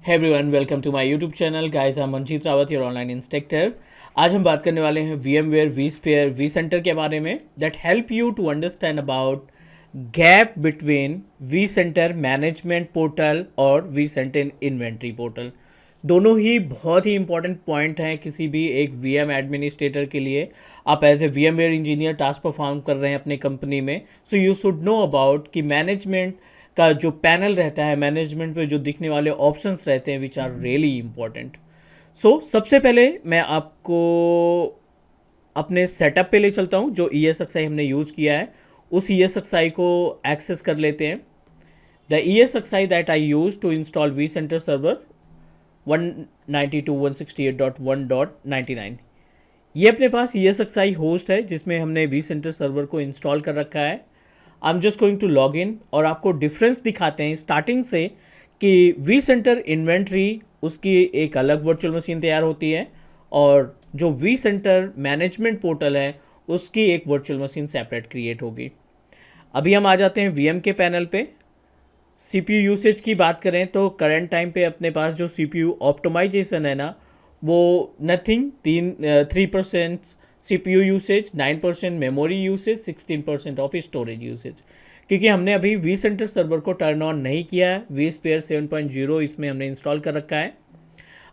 Hey everyone, welcome to my YouTube channel. Guys, I'm Manjeet Rawat, your online instructor. आज हम बात करने वाले हैं VMware vSphere vCenter के बारे में that help you to understand about gap between vCenter management portal और vCenter inventory portal. दोनों ही बहुत ही इंपॉर्टेंट पॉइंट हैं किसी भी एक VM एडमिनिस्ट्रेटर के लिए. आप as a VMware engineer task perform कर रहे हैं अपने कंपनी में, so you should know about कि मैनेजमेंट का जो पैनल रहता है, मैनेजमेंट पे जो दिखने वाले ऑप्शंस रहते हैं विच आर रियली इंपॉर्टेंट. सो सबसे पहले मैं आपको अपने सेटअप पे ले चलता हूँ. जो ESXi हमने यूज़ किया है उस ESXi को एक्सेस कर लेते हैं. The ESXi that I use to install vCenter server 192.168.1.99. ये अपने पास ESXi होस्ट है जिसमें हमने vCenter सर्वर को इंस्टॉल कर रखा है. I am just going to log in और आपको डिफरेंस दिखाते हैं स्टार्टिंग से कि vCenter इन्वेंट्री उसकी एक अलग वर्चुअल मशीन तैयार होती है और जो vCenter मैनेजमेंट पोर्टल है उसकी एक वर्चुअल मशीन सेपरेट क्रिएट होगी. अभी हम आ जाते हैं VM के पैनल पे. CPU यूसेज की बात करें तो करंट टाइम पे अपने पास जो CPU ऑप्टिमाइजेशन है ना वो nothing 3% CPU usage, 9% memory usage, 16% of storage usage, क्योंकि हमने अभी vCenter सर्वर को टर्न ऑन नहीं किया है. vSphere 7.0 इसमें हमने इंस्टॉल कर रखा है.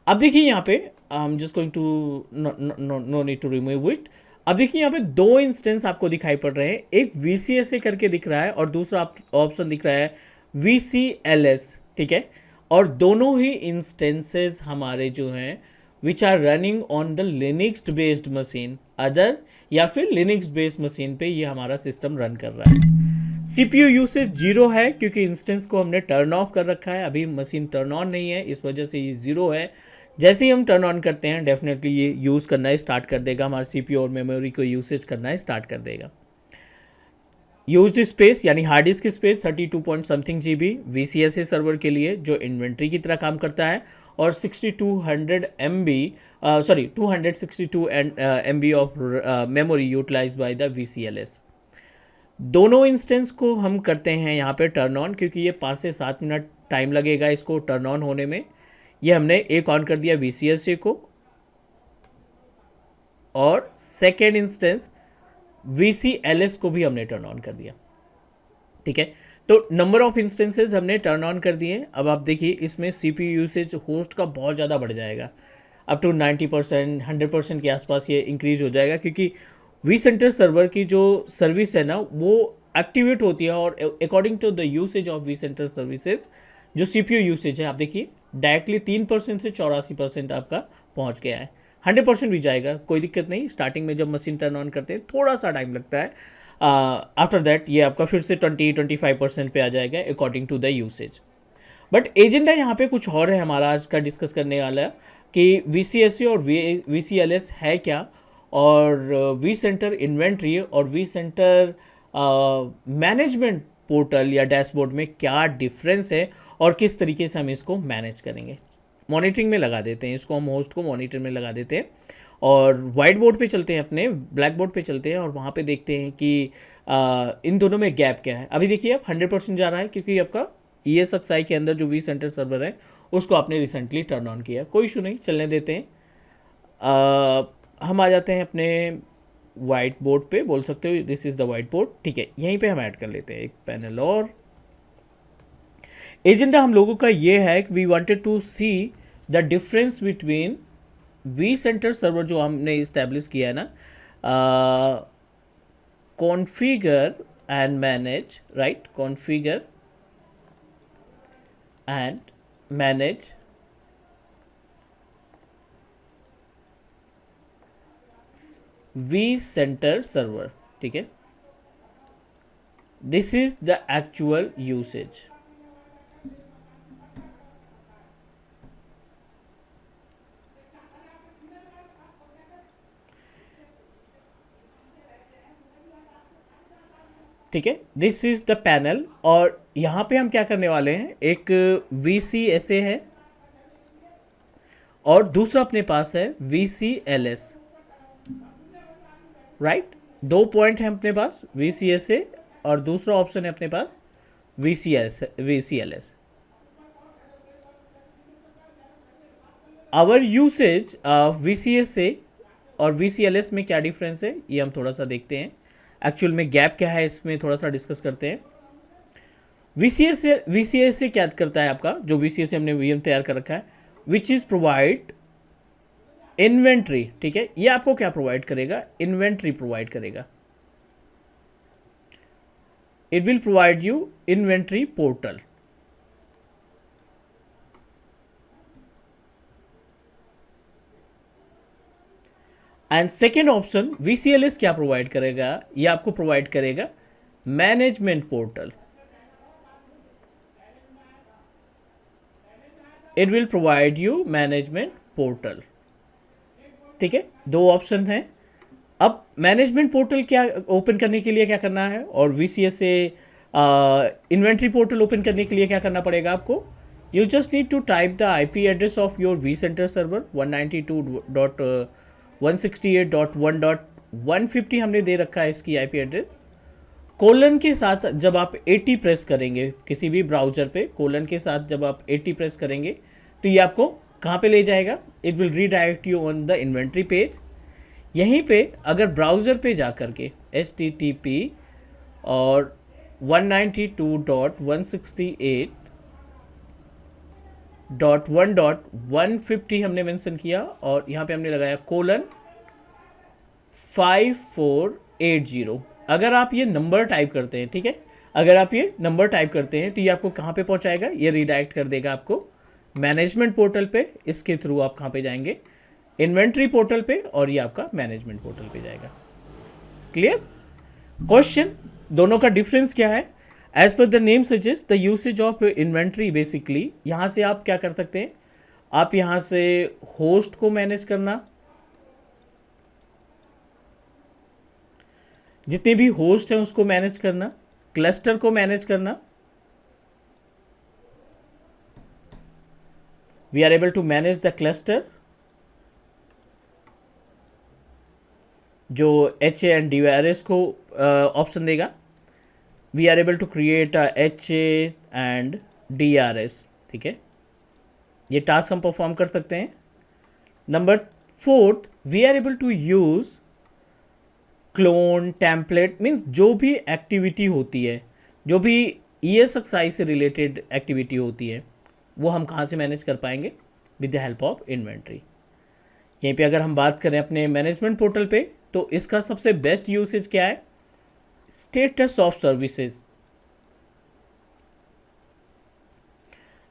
अब देखिए यहाँ पे I am just going to no need to remove it. अब देखिए यहाँ पे दो इंस्टेंस आपको दिखाई पड़ रहे हैं. एक VCSA करके दिख रहा है और दूसरा ऑप्शन दिख रहा है VCLS. ठीक है, और दोनों ही इंस्टेंसेस हमारे जो हैं which are running on the Linux based machine other या फिर लिनक्स बेस्ड मशीन पे ये हमारा सिस्टम रन कर रहा है. CPU यूसेज 0 है क्योंकि इंस्टेंस को हमने टर्न ऑफ कर रखा है. अभी मशीन टर्न ऑन नहीं है, इस वजह से ये 0 है. जैसे ही हम टर्न ऑन करते हैं डेफिनेटली ये यूज़ करना ही स्टार्ट कर देगा, हमारे CPU और मेमोरी को यूसेज करना ही स्टार्ट कर देगा. यूज्ड स्पेस यानी hard disk space 32 point something GB VCSA server के लिए जो इन्वेंट्री की तरह काम करता है और 262 MB of memory utilize by the VCLS. दोनों इंस्टेंस को हम करते हैं यहाँ पे टर्न ऑन क्योंकि ये 5 से 7 मिनट टाइम लगेगा इसको टर्न ऑन होने में. ये हमने एक ऑन कर दिया VCSA को और सेकेंड इंस्टेंस VCLS को भी हमने टर्न ऑन कर दिया. ठीक है, तो नंबर ऑफ इंस्टेंसेस हमने टर्न ऑन कर दिए. अब आप देखिए इसमें CPU यूसेज होस्ट का बहुत ज़्यादा बढ़ जाएगा, अप टू 90% 100% के आसपास ये इंक्रीज हो जाएगा क्योंकि vCenter सर्वर की जो सर्विस है ना वो एक्टिवेट होती है और according to the usage of vCenter services जो CPU यूसेज है आप देखिए डायरेक्टली 3% से 84% आपका पहुंच गया है. 100% भी जाएगा, कोई दिक्कत नहीं. स्टार्टिंग में जब मशीन टर्न ऑन करते हैं थोड़ा सा टाइम लगता है. आफ्टर दैट ये आपका फिर से 20-25% पे आ जाएगा according to the usage. But agenda यहाँ पे कुछ और है हमारा आज का डिस्कस करने वाला कि VCSA और VCLS है क्या और vCenter इन्वेंट्री और vCenter मैनेजमेंट पोर्टल या डैशबोर्ड में क्या डिफरेंस है और किस तरीके से हम इसको मैनेज करेंगे. मॉनिटरिंग में लगा देते हैं इसको, हम होस्ट को मॉनिटर में लगा देते हैं और वाइट बोर्ड पे चलते हैं, अपने ब्लैक बोर्ड पे चलते हैं और वहाँ पे देखते हैं कि इन दोनों में गैप क्या है. अभी देखिए अब 100% जा रहा है क्योंकि आपका ESXi के अंदर जो vCenter सर्वर है उसको आपने रिसेंटली टर्न ऑन किया. कोई इशू नहीं, चलने देते हैं. हम आ जाते हैं अपने वाइट बोर्ड पे, बोल सकते हो this is the white board. ठीक है, यहीं पे हम ऐड कर लेते हैं एक पैनल और. एजेंडा हम लोगों का ये है कि we wanted to see the difference between vCenter server जो हमने इस्टेब्लिश किया है ना, configure and manage, right, configure and manage vCenter server. ठीक है, this is the actual usage. ठीक है, दिस इज द पैनल और यहाँ पे हम क्या करने वाले हैं, एक VCSA है और दूसरा अपने पास है VCLS. राइट, दो पॉइंट है अपने पास VCSA और दूसरा ऑप्शन है अपने पास VCLS. आवर यूसेज VCS से और VCLS में क्या डिफरेंस है ये हम थोड़ा सा देखते हैं, एक्चुअल में गैप क्या है इसमें थोड़ा सा डिस्कस करते हैं। VCS से क्या करता है आपका, जो VCS से हमने VM तैयार कर रखा है, विच इज प्रोवाइड इन्वेंट्री, ठीक है, ये आपको क्या प्रोवाइड करेगा, इन्वेंट्री प्रोवाइड करेगा। It will provide you inventory portal. And second option VCLS क्या प्रोवाइड करेगा, ये आपको प्रोवाइड करेगा management portal. It will provide you management portal, ठीक है, दो ऑप्शन हैं। अब मैनेजमेंट पोर्टल क्या ओपन करने के लिए क्या करना है, और VCS से इन्वेंट्री पोर्टल ओपन करने के लिए क्या करना पड़ेगा आपको, you just need to type the IP address of your vCenter server 192.168.1.150 हमने दे रखा है इसकी IP एड्रेस। कोलन के साथ जब आप 80 प्रेस करेंगे किसी भी ब्राउजर पे, कोलन के साथ जब आप 80 प्रेस करेंगे तो ये आपको कहाँ पे ले जाएगा, it will redirect you on the inventory page. यहीं पे अगर ब्राउज़र पे जा कर के HTTP और 192.168.1.150 हमने मेंशन किया और यहाँ पे हमने लगाया :5480। अगर आप ये नंबर टाइप करते हैं, ठीक है, अगर आप ये नंबर टाइप करते हैं तो ये आपको कहाँ पे पहुँचाएगा, ये रीडायरेक्ट कर देगा आपको मैनेजमेंट पोर्टल पे। इसके थ्रू आप कहाँ पे जाएंगे, इन्वेंट्री पोर्टल पे, और ये आपका मैनेजमेंट पोर्टल पे जाएगा। क्लियर? क्वेश्चन, दोनों का डिफरेंस क्या है? As per the name suggest the usage of inventory, basically यहाँ से आप क्या कर सकते हैं, आप यहाँ से होस्ट को मैनेज करना, जितने भी होस्ट हैं उसको मैनेज करना, क्लस्टर को मैनेज करना। We are able to manage the cluster, जो HA एंड DRS को ऑप्शन देगा। We are able to create HA and DRS, ठीक है, ये टास्क हम परफॉर्म कर सकते हैं। Number 4, we are able to use clone template, means जो भी एक्टिविटी होती है, जो भी ESXi से रिलेटेड एक्टिविटी होती है, वो हम कहाँ से मैनेज कर पाएंगे, with the help of inventory. यहीं पे अगर हम बात करें अपने मैनेजमेंट पोर्टल पे, तो इसका सबसे बेस्ट यूसेज क्या है, स्टेटस ऑफ सर्विसेज।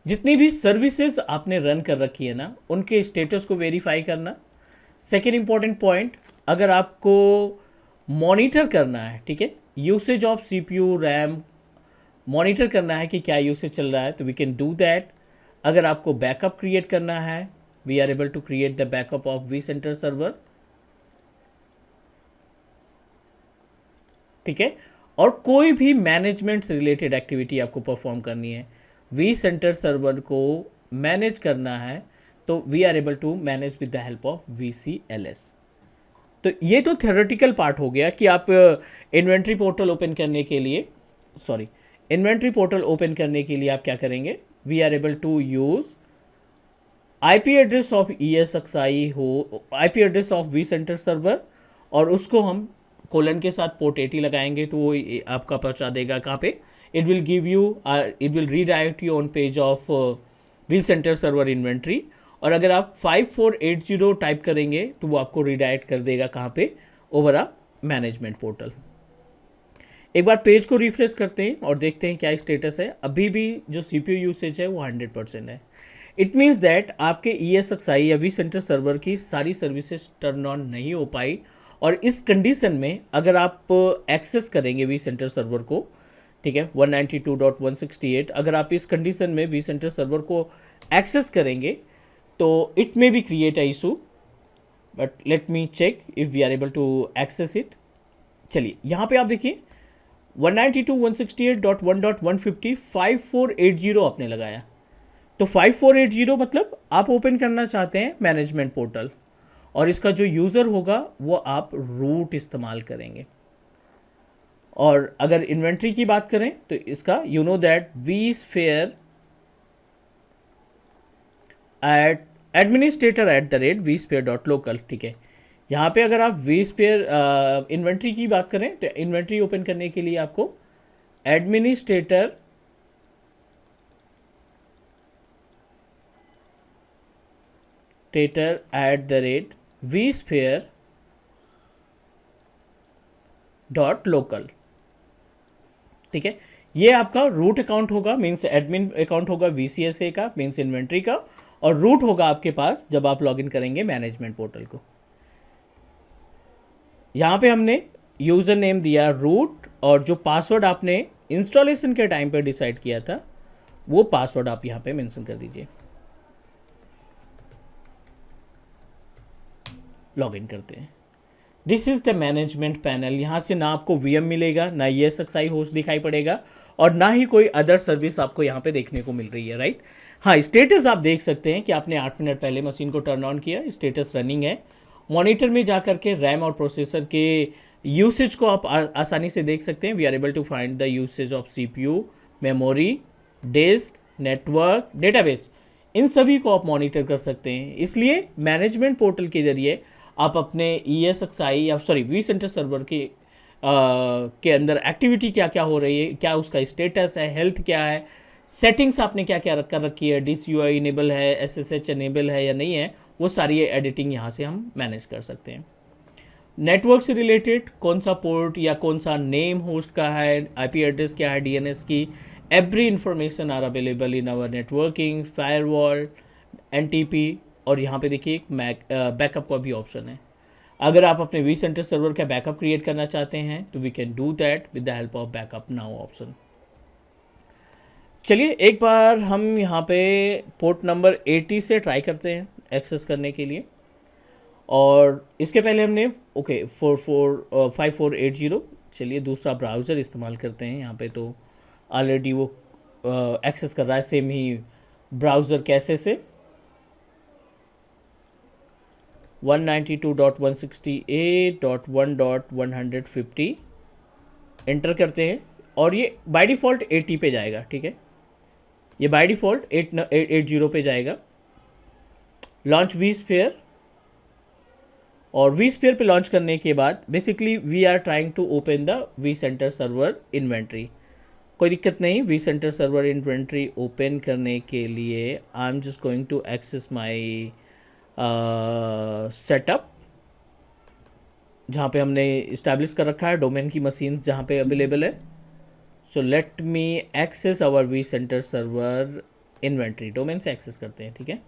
जितनी भी सर्विसेज आपने रन कर रखी है ना, उनके स्टेटस को वेरीफाई करना। सेकेंड इंपॉर्टेंट पॉइंट, अगर आपको मॉनिटर करना है, ठीक है, usage of CPU RAM monitor करना है कि क्या यूसेज चल रहा है, तो वी कैन डू दैट। अगर आपको बैकअप क्रिएट करना है, we are able to create the backup of vCenter server, ठीक है, और कोई भी मैनेजमेंट से रिलेटेड एक्टिविटी आपको परफॉर्म करनी है, vCenter सर्वर को मैनेज करना है, तो we are able to manage with the help of VCLS। तो ये तो थ्योरेटिकल पार्ट हो गया कि आप इन्वेंट्री पोर्टल ओपन करने के लिए, इन्वेंट्री पोर्टल ओपन करने के लिए आप क्या करेंगे, we are able to use IP address of ESXi हो, IP address of vCenter server, और उसको हम कोलन के साथ पोर्ट 80 लगाएंगे तो वो आपका पहुंचा देगा कहाँ पे, it will give you, it will redirect you on page of vCenter server inventory. और अगर आप 5480 टाइप करेंगे तो वो आपको रीडायरेक्ट कर देगा कहाँ पे, ओवर अ मैनेजमेंट पोर्टल। एक बार पेज को रिफ्रेश करते हैं और देखते हैं क्या स्टेटस है। अभी भी जो CPU यूसेज है वो 100% है। इट मीन्स दैट आपके ESXi या vCenter सर्वर की सारी सर्विसेज टर्न ऑन नहीं हो पाई, और इस कंडीशन में अगर आप एक्सेस करेंगे vCenter सर्वर को, ठीक है, 192.168, अगर आप इस कंडीशन में vCenter सर्वर को एक्सेस करेंगे तो it may be create a issue, but let me check if we are able to access it. चलिए यहाँ पे आप देखिए 192.168.1.150 5480 आपने लगाया, तो 5480 मतलब आप ओपन करना चाहते हैं मैनेजमेंट पोर्टल, और इसका जो यूज़र होगा वो आप रूट इस्तेमाल करेंगे। और अगर इन्वेंट्री की बात करें तो इसका you know that vSphere administrator@vsphere.local, ठीक है। यहाँ पे अगर आप vSphere इन्वेंट्री की बात करें तो इन्वेंट्री ओपन करने के लिए आपको administrator@vsphere.local, ठीक है। ये आपका रूट अकाउंट होगा, मीन्स एडमिन अकाउंट होगा VCSA का, मीन्स इन्वेंट्री का, और रूट होगा आपके पास जब आप लॉगिन करेंगे मैनेजमेंट पोर्टल को। यहाँ पे हमने यूज़र नेम दिया रूट, और जो पासवर्ड आपने इंस्टॉलेशन के टाइम पे डिसाइड किया था वो पासवर्ड आप यहाँ पे मेंशन कर दीजिए। लॉगिन करते हैं। This is the management panel. यहाँ से ना आपको VM मिलेगा, ना ESXi होस्ट दिखाई पड़ेगा, और ना ही कोई अदर सर्विस आपको यहाँ पे देखने को मिल रही है, राइट। हाँ, स्टेटस आप देख सकते हैं कि आपने 8 मिनट पहले मशीन को टर्न ऑन किया, स्टेटस रनिंग है। मॉनिटर में जा करके रैम और प्रोसेसर के यूसेज को आप आसानी से देख सकते हैं। We are able to find the usage of CPU, memory, disk, network, database, इन सभी को आप मॉनिटर कर सकते हैं। इसलिए मैनेजमेंट पोर्टल के जरिए आप अपने ESXi या vCenter सर्वर के अंदर एक्टिविटी क्या क्या हो रही है, क्या उसका स्टेटस है, हेल्थ क्या है, सेटिंग्स आपने क्या क्या कर रखी है, DCUI इनेबल है, SSH इनेबल है या नहीं है, वो सारी एडिटिंग यहाँ से हम मैनेज कर सकते हैं। नेटवर्क से रिलेटेड कौन सा पोर्ट या कौन सा नेम होस्ट का है, IP एड्रेस क्या है, DNS की, every information are available in our networking, firewall, NTP, और यहाँ पे देखिए एक बैकअप का भी ऑप्शन है। अगर आप अपने vCenter सर्वर का बैकअप क्रिएट करना चाहते हैं तो we can do that with the help of backup now option. चलिए एक बार हम यहाँ पे पोर्ट नंबर 80 से ट्राई करते हैं एक्सेस करने के लिए, और इसके पहले हमने 5480, चलिए दूसरा ब्राउज़र इस्तेमाल करते हैं। यहाँ पे तो ऑलरेडी वो एक्सेस कर रहा है सेम ही ब्राउज़र कैसे से 192.168.1.150 एंटर करते हैं, और ये बाय डिफ़ॉल्ट 80 पे जाएगा, ठीक है। ये बाय डिफ़ॉल्ट 880 पे जाएगा। लॉन्च vSphere, और vSphere पे लॉन्च करने के बाद basically we are trying to open the vCenter server inventory. कोई दिक्कत नहीं, vCenter सर्वर इन्वेंट्री ओपन करने के लिए I am just going to access my setup, जहाँ पे हमने इस्टेब्लिश कर रखा है डोमेन की मशीन्स जहाँ पे अवेलेबल है। So let me access our vCenter server inventory, domain से एक्सेस करते हैं, ठीक है।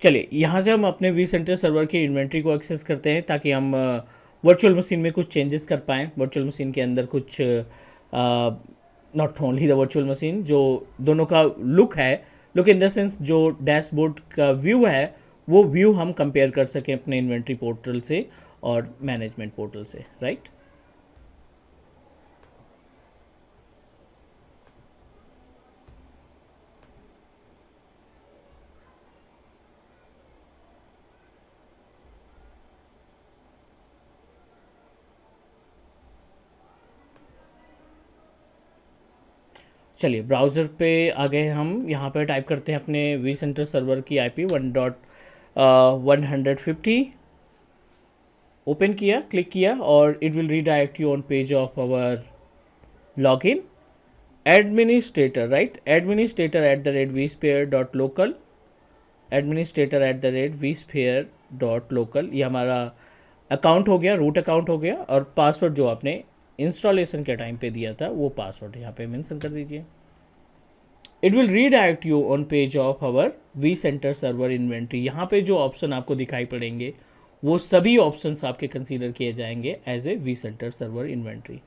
चलिए यहाँ से हम अपने vCenter सर्वर की इन्वेंट्री को एक्सेस करते हैं ताकि हम वर्चुअल मशीन में कुछ चेंजेस कर पाएँ। वर्चुअल मशीन के अंदर कुछ not only the virtual machine, जो दोनों का लुक है, लुक इन द सेंस जो डैशबोर्ड का व्यू है वो व्यू हम कंपेयर कर सकें अपने इन्वेंट्री पोर्टल से और मैनेजमेंट पोर्टल से, राइट। चलिए ब्राउज़र पे आ गए हम। यहाँ पे टाइप करते हैं अपने vCenter सर्वर की IP 1.150, ओपन किया, क्लिक किया, और it will redirect you on page of our login administrator, right. administrator@vsphere.local, administrator@vsphere.local, ये हमारा अकाउंट हो गया, रूट अकाउंट हो गया, और पासवर्ड जो आपने इंस्टॉलेशन के टाइम पे दिया था वो पासवर्ड यहाँ पे मेंशन कर दीजिए। It will redirect you on page of our vCenter server inventory. यहाँ पे जो ऑप्शन आपको दिखाई पड़ेंगे वो सभी ऑप्शंस आपके कंसीडर किए जाएंगे as a vCenter server inventory.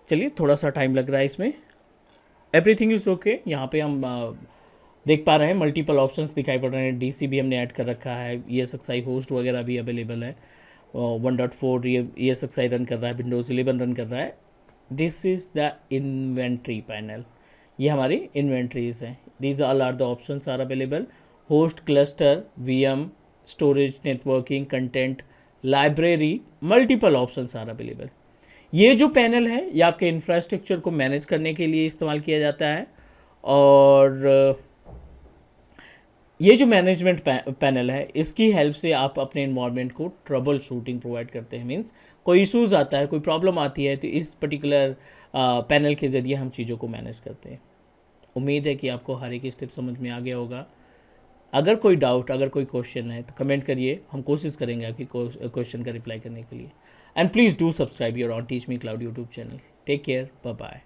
चलिए थोड़ा सा टाइम लग रहा है इसमें। Everything is okay. यहाँ पे हम देख पा रहे हैं मल्टीपल ऑप्शंस दिखाई पड़ रहे हैं। DC भी हमने ऐड कर रखा है, ESXi होस्ट वगैरह भी अवेलेबल है। 1.4 ESXi रन कर रहा है, विंडोज़ 11 रन कर रहा है। This is the inventory panel, ये हमारी इन्वेंट्रीज हैं. These all are the options are available. Host, cluster, VM, storage, networking, content, library, multiple options are available. ये जो पैनल है ये आपके इंफ्रास्ट्रक्चर को मैनेज करने के लिए इस्तेमाल किया जाता है. और ये जो मैनेजमेंट पैनल है इसकी हेल्प से आप अपने इन्वायरमेंट को ट्रबल शूटिंग प्रोवाइड करते हैं. मीन्स कोई इशूज़ आता है, कोई प्रॉब्लम आती है, तो इस पर्टिकुलर पैनल के ज़रिए हम चीज़ों को मैनेज करते हैं. उम्मीद है कि आपको हर एक स्टेप समझ में आ गया होगा. अगर कोई डाउट, अगर कोई क्वेश्चन है तो कमेंट करिए, हम कोशिश करेंगे आपकी क्वेश्चन का रिप्लाई करने के लिए. And please do subscribe your on Teach Me Cloud YouTube channel. Take care, bye bye.